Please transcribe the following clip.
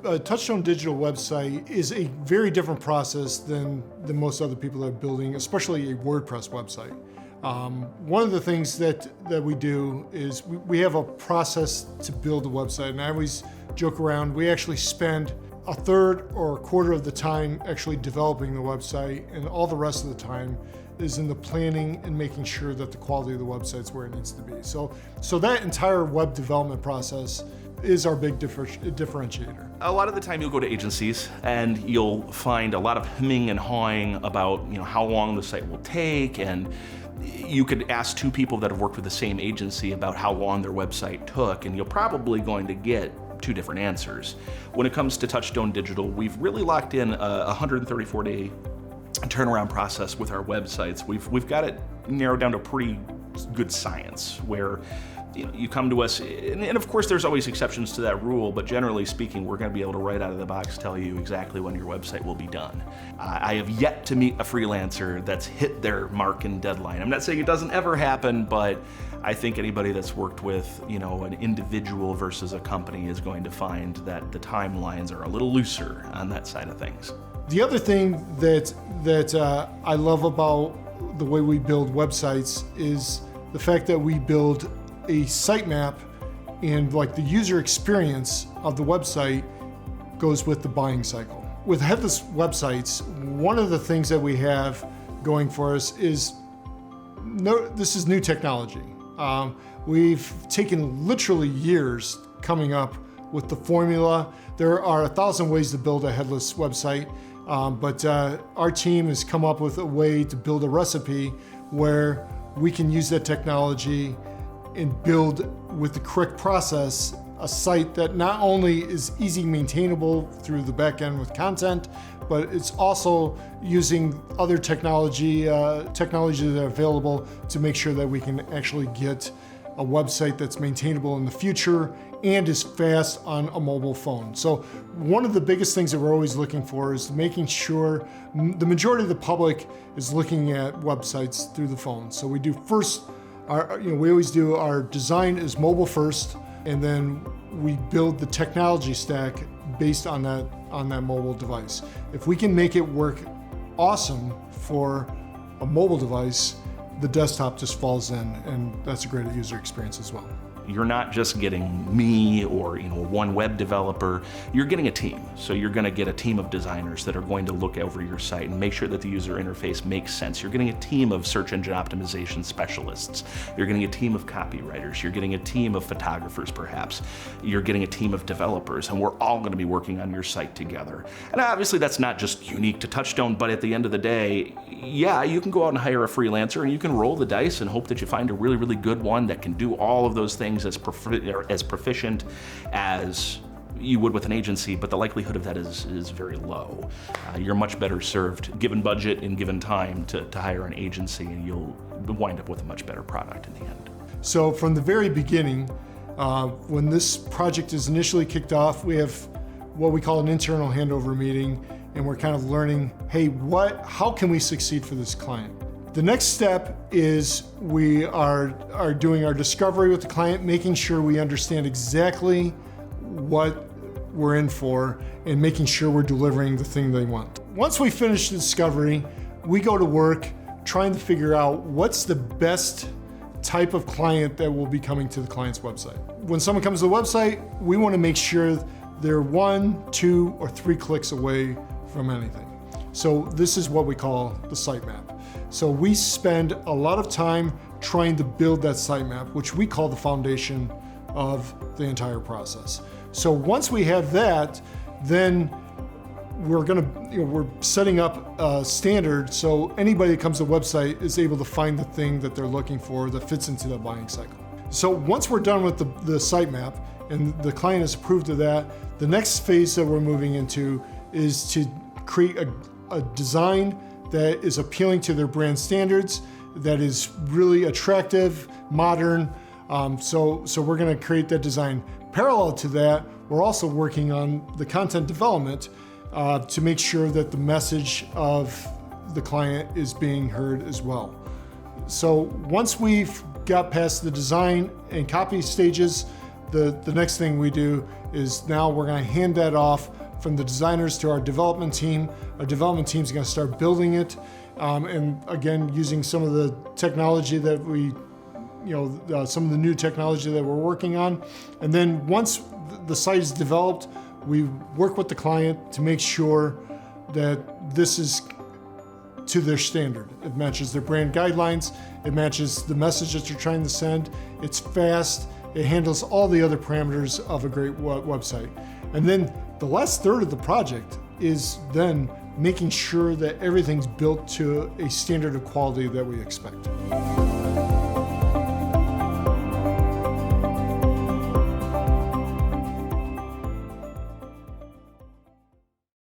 a TouchStone Digital website is a very different process than most other people that are building, especially a WordPress website. One of the things that we do is we have a process to build a website, and I always joke around, we actually spend a third or a quarter of the time actually developing the website, and all the rest of the time is in the planning and making sure that the quality of the website's where it needs to be. So that entire web development process is our big differentiator. A lot of the time you'll go to agencies and you'll find a lot of hemming and hawing about how long the site will take, and you could ask two people that have worked with the same agency about how long their website took, and you're probably going to get two different answers. When it comes to TouchStone Digital, we've really locked in a 134-day turnaround process with our websites. We've got it narrowed down to pretty good science, where you come to us, and of course there's always exceptions to that rule, but generally speaking, we're going to be able to right out of the box tell you exactly when your website will be done. I have yet to meet a freelancer that's hit their mark and deadline. I'm not saying it doesn't ever happen, but I think anybody that's worked with an individual versus a company is going to find that the timelines are a little looser on that side of things. The other thing that I love about the way we build websites is the fact that we build a sitemap, and the user experience of the website goes with the buying cycle. With headless websites, one of the things that we have going for us is this is new technology. We've taken literally years coming up with the formula. There are 1,000 ways to build a headless website, but our team has come up with a way to build a recipe where we can use that technology and build, with the correct process, a site that not only is easy maintainable through the back end with content, but it's also using other technology that are available to make sure that we can actually get a website that's maintainable in the future and is fast on a mobile phone. So one of the biggest things that we're always looking for is making sure the majority of the public is looking at websites through the phone. So we do first, we always do our design is mobile first, and then we build the technology stack based on that mobile device. If we can make it work awesome for a mobile device, the desktop just falls in, and that's a great user experience as well. You're not just getting me or one web developer, you're getting a team. So you're going to get a team of designers that are going to look over your site and make sure that the user interface makes sense. You're getting a team of search engine optimization specialists. You're getting a team of copywriters. You're getting a team of photographers perhaps. You're getting a team of developers, and we're all going to be working on your site together. And obviously that's not just unique to TouchStone, but at the end of the day, yeah, you can go out and hire a freelancer and you can roll the dice and hope that you find a really, really good one that can do all of those things as proficient as you would with an agency, but the likelihood of that is very low. You're much better served, given budget and given time, to hire an agency, and you'll wind up with a much better product in the end. So from the very beginning, when this project is initially kicked off, we have what we call an internal handover meeting, and we're kind of learning, hey, how can we succeed for this client? The next step is we are doing our discovery with the client, making sure we understand exactly what we're in for and making sure we're delivering the thing they want. Once we finish the discovery, we go to work trying to figure out what's the best type of client that will be coming to the client's website. When someone comes to the website, we want to make sure they're 1, 2, or 3 clicks away from anything. So this is what we call the sitemap. So we spend a lot of time trying to build that sitemap, which we call the foundation of the entire process. So once we have that, then we're setting up a standard so anybody that comes to the website is able to find the thing that they're looking for that fits into the buying cycle. So once we're done with the sitemap and the client is approved of that, the next phase that we're moving into is to create a design that is appealing to their brand standards, that is really attractive, modern. So we're going to create that design. Parallel to that, we're also working on the content development to make sure that the message of the client is being heard as well. So once we've got past the design and copy stages, the next thing we do is now we're going to hand that off from the designers to our development team. Our development team is going to start building it, and again, using some of the technology that some of the new technology that we're working on. And then once the site is developed, we work with the client to make sure that this is to their standard. It matches their brand guidelines, it matches the message that you're trying to send, it's fast, it handles all the other parameters of a great website. And then the last third of the project is then making sure that everything's built to a standard of quality that we expect.